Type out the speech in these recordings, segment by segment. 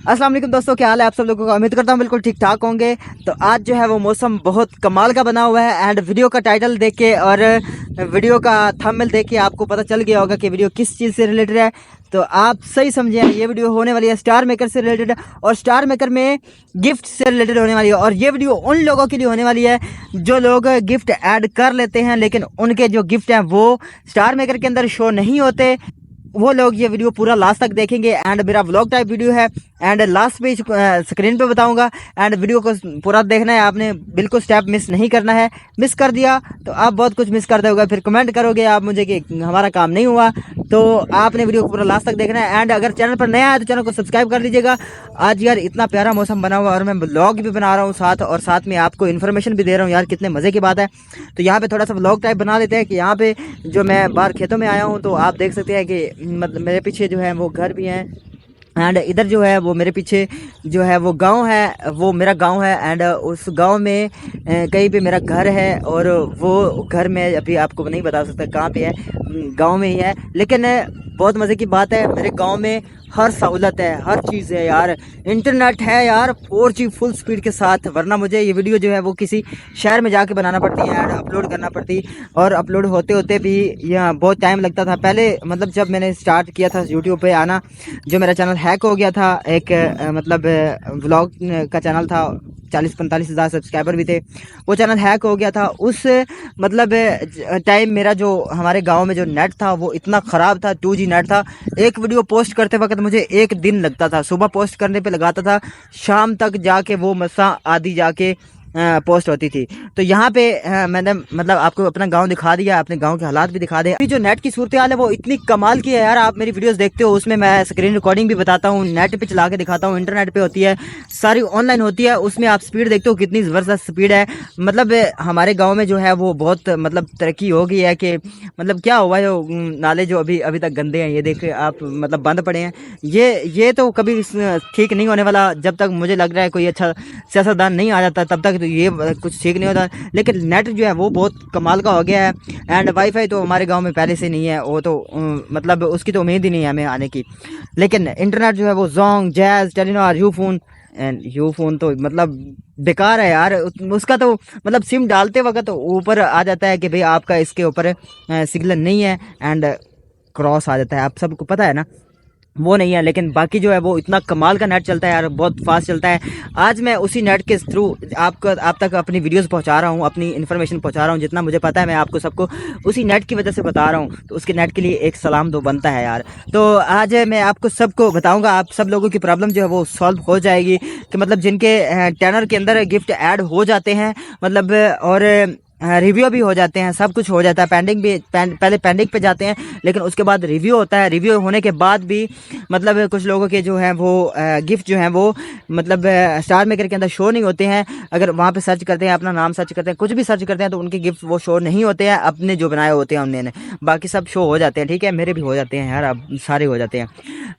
अस्सलाम वालेकुम दोस्तों, क्या हाल है आप सब लोगों का। उम्मीद करता हूँ बिल्कुल ठीक ठाक होंगे। तो आज जो है वो मौसम बहुत कमाल का बना हुआ है एंड वीडियो का टाइटल देख के और वीडियो का थंबनेल देख के आपको पता चल गया होगा कि वीडियो किस चीज़ से रिलेटेड है। तो आप सही समझे हैं, ये वीडियो होने वाली है स्टार मेकर से रिलेटेड और स्टार मेकर में गिफ्ट से रिलेटेड होने वाली है। और ये वीडियो उन लोगों के लिए होने वाली है जो लोग गिफ्ट ऐड कर लेते हैं लेकिन उनके जो गिफ्ट हैं वो स्टार मेकर के अंदर शो नहीं होते। वो लोग ये वीडियो पूरा लास्ट तक देखेंगे एंड मेरा व्लॉग टाइप वीडियो है एंड लास्ट पे स्क्रीन पे बताऊंगा एंड वीडियो को पूरा देखना है आपने, बिल्कुल स्टेप मिस नहीं करना है। मिस कर दिया तो आप बहुत कुछ मिस कर दोगे, फिर कमेंट करोगे आप मुझे कि हमारा काम नहीं हुआ। तो आपने वीडियो को पूरा लास्ट तक देखना है एंड अगर चैनल पर नया है तो चैनल को सब्सक्राइब कर लीजिएगा। आज यार इतना प्यारा मौसम बना हुआ है और मैं व्लॉग भी बना रहा हूँ साथ, और साथ में आपको इन्फॉर्मेशन भी दे रहा हूँ यार, कितने मज़े की बात है। तो यहाँ पे थोड़ा सा व्लॉग टाइप बना लेते हैं कि यहाँ पे जो मैं बाहर खेतों में आया हूँ तो आप देख सकते हैं कि मतलब मेरे पीछे जो है वो घर भी हैं एंड इधर जो है वो मेरे पीछे जो है वो गांव है, वो मेरा गांव है एंड उस गांव में कहीं पे मेरा घर है और वो घर में अभी आपको नहीं बता सकता कहाँ पे है, गांव में ही है। लेकिन बहुत मज़े की बात है, मेरे गांव में हर सहूलत है, हर चीज़ है यार। इंटरनेट है यार 4G फुल स्पीड के साथ, वरना मुझे ये वीडियो जो है वो किसी शहर में जाके बनाना पड़ती है एंड अपलोड करना पड़ती, और अपलोड होते होते भी यहाँ बहुत टाइम लगता था। पहले मतलब जब मैंने स्टार्ट किया था यूट्यूब पे आना, जो मेरा चैनल हैक हो गया था, एक मतलब व्लॉग का चैनल था, 40-45 हज़ार सब्सक्राइबर भी थे, वो चैनल हैक हो गया था। उस मतलब टाइम मेरा जो हमारे गांव में जो नेट था वो इतना ख़राब था, 2G नेट था। एक वीडियो पोस्ट करते वक्त मुझे एक दिन लगता था, सुबह पोस्ट करने पे लगाता था, शाम तक जाके वो मसा आदि जाके पोस्ट होती थी। तो यहाँ पे मैंने मतलब आपको अपना गांव दिखा दिया, अपने गांव के हालात भी दिखा दे। जो नेट की सूरत हाल है वो इतनी कमाल की है यार, आप मेरी वीडियोस देखते हो उसमें मैं स्क्रीन रिकॉर्डिंग भी बताता हूँ, नेट पे चला के दिखाता हूँ, इंटरनेट पे होती है, सारी ऑनलाइन होती है, उसमें आप स्पीड देखते हो कितनी ज़बरदस्त स्पीड है। मतलब हमारे गाँव में जो है वो बहुत मतलब तरक्की हो गई है कि मतलब क्या हुआ है, नाले जो अभी अभी तक गंदे हैं, ये देख आप मतलब बंद पड़े हैं, ये तो कभी ठीक नहीं होने वाला जब तक मुझे लग रहा है कोई अच्छा सियासतदान नहीं आ जाता, तब तक तो ये कुछ ठीक नहीं होता। लेकिन नेट जो है वो बहुत कमाल का हो गया है एंड वाईफाई तो हमारे गांव में पहले से नहीं है, वो तो मतलब उसकी तो उम्मीद ही नहीं है हमें आने की। लेकिन इंटरनेट जो है वो Jong, jazz, Telenor, Ufone and Ufone तो मतलब बेकार है यार, उसका तो मतलब सिम डालते वक्त ऊपर आ जाता है कि भाई आपका इसके ऊपर सिग्नल नहीं है एंड क्रॉस आ जाता है, आप सबको पता है ना, वो नहीं है। लेकिन बाकी जो है वो इतना कमाल का नेट चलता है यार, बहुत फास्ट चलता है। आज मैं उसी नेट के थ्रू आप तक अपनी वीडियोस पहुंचा रहा हूं, अपनी इन्फॉर्मेशन पहुंचा रहा हूं, जितना मुझे पता है मैं आपको सबको उसी नेट की वजह से बता रहा हूं। तो उसके नेट के लिए एक सलाम दो बनता है यार। तो आज मैं आपको सबको बताऊंगा, आप सब लोगों की प्रॉब्लम जो है वो सॉल्व हो जाएगी कि मतलब जिनके टैनर के अंदर गिफ्ट ऐड हो जाते हैं मतलब, और रिव्यू भी हो जाते हैं, सब कुछ हो जाता है, पेंडिंग भी पहले पेंडिंग पे जाते हैं लेकिन उसके बाद रिव्यू होता है। रिव्यू होने के बाद भी मतलब कुछ लोगों के जो हैं वो गिफ्ट जो हैं वो मतलब स्टार मेकर के अंदर शो नहीं होते हैं। अगर वहाँ पे सर्च करते हैं, अपना नाम सर्च करते हैं, कुछ भी सर्च करते हैं तो उनके गिफ्ट वो शो नहीं होते हैं, अपने जो बनाए होते हैं उन्होंने, बाकी सब शो हो जाते हैं। ठीक है, मेरे भी हो जाते हैं यार, अब सारे हो जाते हैं।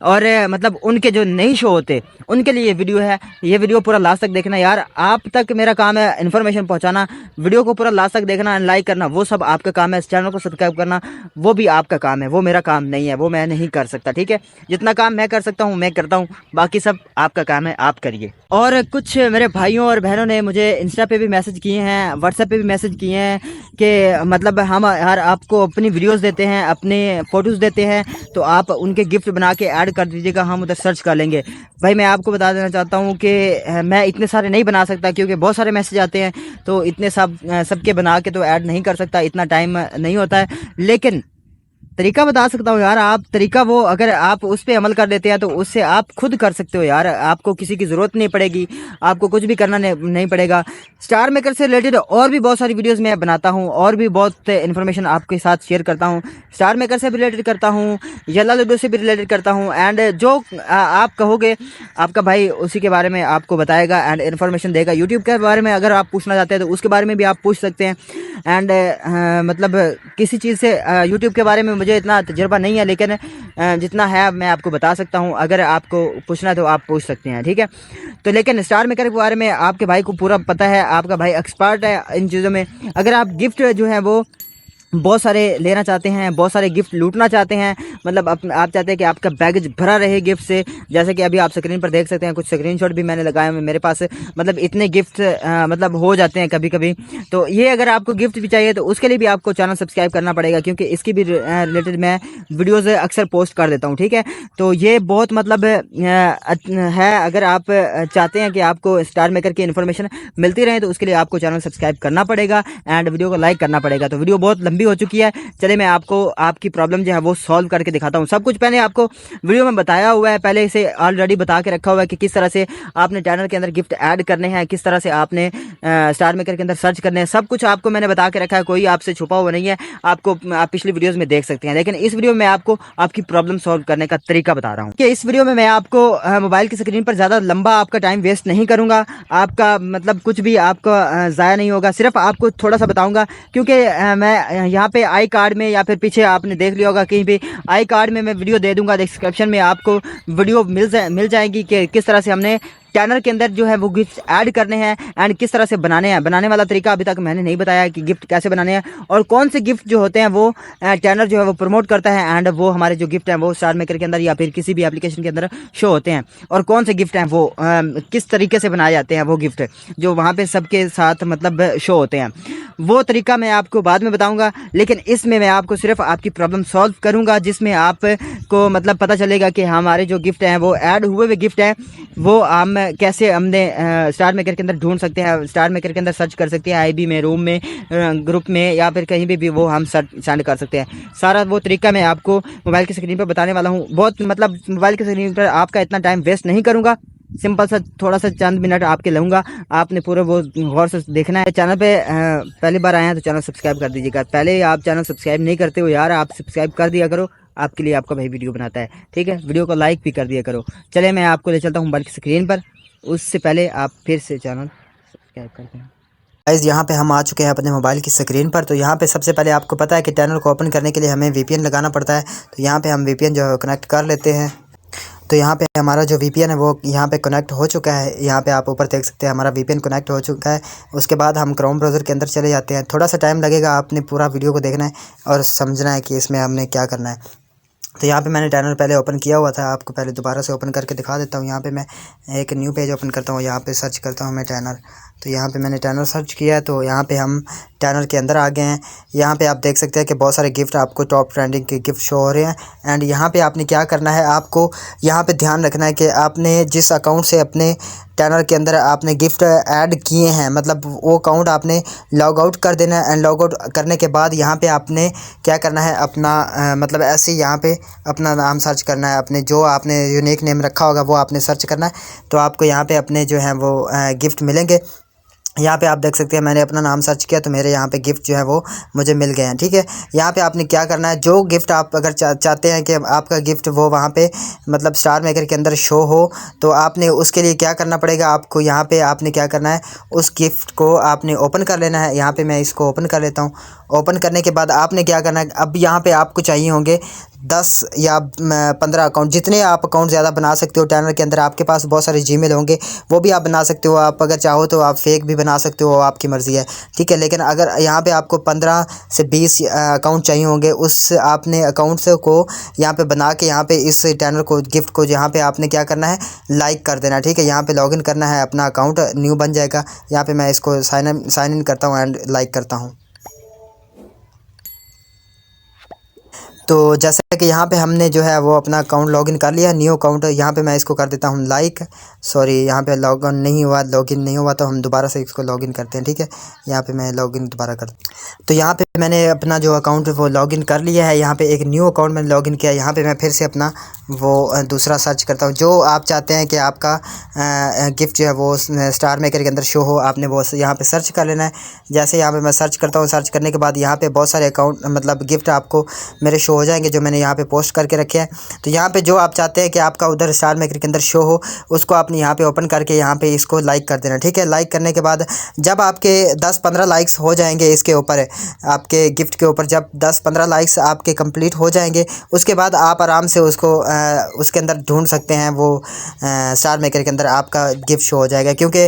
और मतलब उनके जो नहीं शो होते उनके लिए ये वीडियो है, ये वीडियो पूरा लास्ट तक देखना यार। आप तक मेरा काम है इन्फॉर्मेशन पहुंचाना, वीडियो को पूरा लास्ट तक देखना, लाइक करना, वो सब आपका काम है। इस चैनल को सब्सक्राइब करना वो भी आपका काम है, वो मेरा काम नहीं है, वो मैं नहीं कर सकता। ठीक है, जितना काम मैं कर सकता हूँ मैं करता हूँ, बाकी सब आपका काम है, आप करिए। और कुछ मेरे भाइयों और बहनों ने मुझे इंस्टा पे भी मैसेज किए हैं, व्हाट्सएप पे भी मैसेज किए हैं कि मतलब हम यार आपको अपनी वीडियोस देते हैं, अपने फ़ोटोज़ देते हैं, तो आप उनके गिफ्ट बना के ऐड कर दीजिएगा, हम उधर सर्च कर लेंगे। भाई मैं आपको बता देना चाहता हूँ कि मैं इतने सारे नहीं बना सकता क्योंकि बहुत सारे मैसेज आते हैं, तो इतने सबके बना के तो ऐड नहीं कर सकता, इतना टाइम नहीं होता है। लेकिन तरीका बता सकता हूँ यार, आप तरीका वो अगर आप उस पर अमल कर लेते हैं तो उससे आप खुद कर सकते हो यार, आपको किसी की ज़रूरत नहीं पड़ेगी, आपको कुछ भी करना नहीं पड़ेगा। स्टार मेकर से रिलेटेड और भी बहुत सारी वीडियोस मैं बनाता हूँ और भी बहुत इन्फॉर्मेशन आपके साथ शेयर करता हूँ, स्टार मेकर से भी रिलेटेड करता हूँ, येला लूडो से भी रिलेटेड करता हूँ एंड जो आप कहोगे आपका भाई उसी के बारे में आपको बताएगा एंड इन्फॉर्मेशन देगा। यूट्यूब के बारे में अगर आप पूछना चाहते हैं तो उसके बारे में भी आप पूछ सकते हैं एंड मतलब किसी चीज़ से यूट्यूब के बारे में मुझे इतना तजुर्बा नहीं है, लेकिन जितना है मैं आपको बता सकता हूँ, अगर आपको पूछना है तो आप पूछ सकते हैं। ठीक है, तो लेकिन स्टार मेकर के बारे में आपके भाई को पूरा पता है, आपका भाई एक्सपर्ट है इन चीज़ों में। अगर आप गिफ्ट जो है वो बहुत सारे लेना चाहते हैं, बहुत सारे गिफ्ट लूटना चाहते हैं, मतलब आप चाहते हैं कि आपका बैगेज भरा रहे गिफ्ट से। जैसे कि अभी आप स्क्रीन पर देख सकते हैं, कुछ स्क्रीनशॉट भी मैंने लगाए हुए मेरे पास, मतलब इतने गिफ्ट मतलब हो जाते हैं कभी कभी। तो ये अगर आपको गिफ्ट भी चाहिए तो उसके लिए भी आपको चैनल सब्सक्राइब करना पड़ेगा, क्योंकि इसकी भी रिलेटेड मैं वीडियोज़ अक्सर पोस्ट कर देता हूँ, ठीक है। तो ये बहुत मतलब है, अगर आप चाहते हैं कि आपको स्टार मेकर की इन्फॉर्मेशन मिलती रहे तो उसके लिए आपको चैनल सब्सक्राइब करना पड़ेगा एंड वीडियो को लाइक करना पड़ेगा। तो वीडियो बहुत लंबी हो चुकी है, चलिए मैं आपको आपकी प्रॉब्लम जो है वो सॉल्व करके दिखाता हूँ। सब कुछ मैंने आपको वीडियो में बताया हुआ है, पहले से ऑलरेडी बता के रखा हुआ है कि किस तरह से आपने चैनल के अंदर गिफ्ट ऐड करने हैं, किस तरह से आपने स्टार मेकर के अंदर सर्च करने हैं, सब कुछ आपको मैंने बता के रखा है, कोई आपसे छुपा हुआ नहीं है। आपको आप पिछली वीडियोस में देख सकते हैं, लेकिन इस वीडियो में आपको आपकी प्रॉब्लम सॉल्व करने का तरीका बता रहा हूँ कि इस वीडियो में मैं आपको मोबाइल की स्क्रीन पर ज़्यादा लंबा आपका टाइम वेस्ट नहीं करूँगा, आपका मतलब कुछ भी आपका ज़ाया नहीं होगा, सिर्फ आपको थोड़ा सा बताऊँगा। क्योंकि मैं यहाँ पे आई कार्ड में या फिर पीछे आपने देख लिया होगा कहीं भी, आई कार्ड में मैं वीडियो दे दूँगा, डिस्क्रिप्शन में आपको वीडियो मिल जाएगी कि किस तरह से हमने चैनल के अंदर जो है वो गिफ्ट ऐड करने हैं एंड किस तरह से बनाने हैं। बनाने वाला तरीका अभी तक मैंने नहीं बताया कि गिफ्ट कैसे बनाने हैं और कौन से गिफ्ट जो होते हैं वो चैनल जो है वो प्रमोट करता है एंड वो हमारे जो गिफ्ट हैं वो स्टार मेकर के अंदर या फिर किसी भी एप्लीकेशन के अंदर शो होते हैं, और कौन से गिफ्ट हैं वो किस तरीके से बनाए जाते हैं वो गिफ्ट जो वहाँ पे सबके साथ मतलब शो होते हैं। वो तरीका मैं आपको बाद में बताऊंगा, लेकिन इसमें मैं आपको सिर्फ आपकी प्रॉब्लम सॉल्व करूंगा, जिसमें आपको मतलब पता चलेगा कि हमारे जो गिफ्ट हैं वो ऐड हुए हुए गिफ्ट हैं वो हम कैसे हमने स्टार मेकर के अंदर ढूंढ सकते हैं, स्टार मेकर के अंदर सर्च कर सकते हैं, आईबी में, रूम में, ग्रुप में या फिर कहीं भी वो हम सेंड कर सकते हैं। सारा वो तरीका मैं आपको मोबाइल की स्क्रीन पर बताने वाला हूँ। बहुत मतलब मोबाइल की स्क्रीन पर आपका इतना टाइम वेस्ट नहीं करूँगा, सिंपल सा थोड़ा सा चंद मिनट आपके लूँगा, आपने पूरे वो गौर से देखना है। चैनल पे पहली बार आए हैं तो चैनल सब्सक्राइब कर दीजिएगा, पहले आप चैनल सब्सक्राइब नहीं करते हो यार, आप सब्सक्राइब कर दिया करो, आपके लिए आपका भाई वीडियो बनाता है, ठीक है। वीडियो को लाइक भी कर दिया करो। चलिए मैं आपको ले चलता हूँ मोबाइल की स्क्रीन पर, उससे पहले आप फिर से चैनल सब्सक्राइब करते हैं। गाइस यहाँ पे हम आ चुके हैं अपने मोबाइल की स्क्रीन पर। तो यहाँ पे सबसे पहले आपको पता है कि चैनल को ओपन करने के लिए हमें वीपीएन लगाना पड़ता है। तो यहाँ पे हम वीपीएन जो है कनेक्ट कर लेते हैं। तो यहाँ पे हमारा जो वीपीएन है वो यहाँ पे कनेक्ट हो चुका है, यहाँ पे आप ऊपर देख सकते हैं हमारा वीपीएन कनेक्ट हो चुका है। उसके बाद हम क्रोम ब्राउज़र के अंदर चले जाते हैं। थोड़ा सा टाइम लगेगा, आपने पूरा वीडियो को देखना है और समझना है कि इसमें हमने क्या करना है। तो यहाँ पे मैंने चैनल पहले ओपन किया हुआ था, आपको पहले दोबारा से ओपन करके दिखा देता हूँ। यहाँ पे मैं एक न्यू पेज ओपन करता हूँ, यहाँ पे सर्च करता हूँ मैं चैनल। तो यहाँ पे मैंने चैनल सर्च किया है, तो यहाँ पे हम चैनल के अंदर आ गए हैं। यहाँ पे आप देख सकते हैं कि बहुत सारे गिफ्ट आपको टॉप ट्रेंडिंग के गिफ्ट शो हो रहे हैं। एंड यहाँ पे आपने क्या करना है, आपको यहाँ पे ध्यान रखना है कि आपने जिस अकाउंट से अपने चैनल के अंदर आपने गिफ्ट ऐड किए हैं, मतलब वो अकाउंट आपने लॉग आउट कर देना है। एंड लॉग आउट करने के बाद यहाँ पे आपने क्या करना है, अपना मतलब ऐसे यहाँ पे अपना नाम सर्च करना है, अपने जो आपने यूनिक नेम रखा होगा वो आपने सर्च करना है। तो आपको यहाँ पे अपने जो हैं वो गिफ्ट मिलेंगे। यहाँ पे आप देख सकते हैं मैंने अपना नाम सर्च किया तो मेरे यहाँ पे गिफ्ट जो है वो मुझे मिल गए हैं, ठीक है। यहाँ पे आपने क्या करना है, जो गिफ्ट आप अगर चाहते हैं कि आपका गिफ्ट वो वहाँ पे मतलब स्टार मेकर के अंदर शो हो, तो आपने उसके लिए क्या करना पड़ेगा, आपको यहाँ पे आपने क्या करना है, उस गिफ्ट को आपने ओपन कर लेना है। यहाँ पे मैं इसको ओपन कर लेता हूँ। ओपन करने के बाद आपने क्या करना है, अब यहाँ पे आपको चाहिए होंगे 10 या 15 अकाउंट, जितने आप अकाउंट ज़्यादा बना सकते हो चैनल के अंदर। आपके पास बहुत सारे जीमेल होंगे, वो भी आप बना सकते हो। आप अगर चाहो तो आप फेक भी बना सकते हो, आपकी मर्ज़ी है, ठीक है। लेकिन अगर यहाँ पे आपको 15 से 20 अकाउंट चाहिए होंगे, उस आपने अकाउंट्स को यहाँ पे बना के यहाँ पे इस चैनल को गिफ्ट को यहाँ पे आपने क्या करना है, लाइक कर देना, ठीक है। यहाँ पे लॉगिन करना है, अपना अकाउंट न्यू बन जाएगा। यहाँ पे मैं इसको साइन इन करता हूँ एंड लाइक करता हूँ। तो जैसा कि यहाँ पे हमने जो है वो अपना अकाउंट लॉगिन कर लिया, न्यू अकाउंट। यहाँ पे मैं इसको कर देता हूँ लाइक, सॉरी यहाँ पे लॉगिन नहीं हुआ तो हम दोबारा से इसको लॉगिन करते हैं, ठीक है। यहाँ पे मैं लॉगिन दोबारा कर, तो यहाँ पे मैंने अपना जो अकाउंट वो लॉगिन कर लिया है। यहाँ पे एक न्यू अकाउंट मैंने लॉगिन किया। यहाँ पे मैं फिर से अपना वो दूसरा सर्च करता हूँ, जो आप चाहते हैं कि आपका गिफ्ट जो है वो स्टार मेकर के अंदर शो हो, आपने वो यहाँ पे सर्च कर लेना है। जैसे यहाँ पे मैं सर्च करता हूँ, सर्च करने के बाद यहाँ पे बहुत सारे अकाउंट मतलब गिफ्ट आपको मेरे शो हो जाएंगे, जो मैंने यहाँ पे पोस्ट करके रखे हैं। तो यहाँ पे जो आप चाहते हैं कि आपका उधर स्टार मेकर के अंदर शो हो, उसको आपने यहाँ पे ओपन करके यहाँ पे इसको लाइक कर देना, ठीक है। लाइक करने के बाद जब आपके 10-15 लाइक्स हो जाएंगे इसके ऊपर, आपके गिफ्ट के ऊपर जब 10-15 लाइक्स आपके कंप्लीट हो जाएंगे, उसके बाद आप आराम से उसको उसके अंदर ढूंढ सकते हैं, वो स्टार मेकर के अंदर आपका गिफ्ट शो हो जाएगा। क्योंकि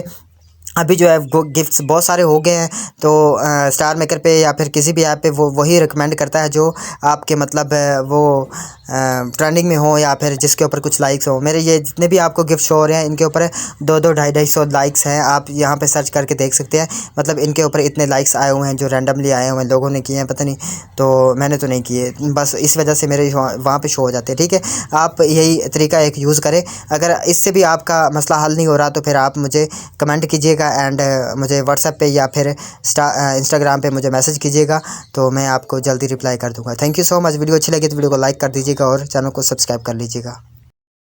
अभी जो है वो गिफ्ट्स बहुत सारे हो गए हैं, तो स्टार मेकर पे या फिर किसी भी ऐप पे वो वही रिकमेंड करता है जो आपके मतलब वो ट्रेंडिंग में हो या फिर जिसके ऊपर कुछ लाइक्स हो। मेरे ये जितने भी आपको गिफ्ट शो हो रहे हैं इनके ऊपर 200 250 लाइक्स हैं। आप यहाँ पे सर्च करके देख सकते हैं, मतलब इनके ऊपर इतने लाइक्स आए हुए हैं जो रैंडमली आए हुए हैं, लोगों ने किए हैं पता नहीं, तो मैंने तो नहीं किए, बस इस वजह से मेरे वहाँ पे शो हो जाते हैं। ठीक है, आप यही तरीका एक यूज़ करें। अगर इससे भी आपका मसला हल नहीं हो रहा तो फिर आप मुझे कमेंट कीजिएगा एंड मुझे व्हाट्सएप पे या फिर इंस्टाग्राम पे मुझे मैसेज कीजिएगा, तो मैं आपको जल्दी रिप्लाई कर दूंगा। Thank you so much. Video अच्छी लगी तो वीडियो को लाइक कर दीजिएगा और चैनल को सब्सक्राइब कर लीजिएगा।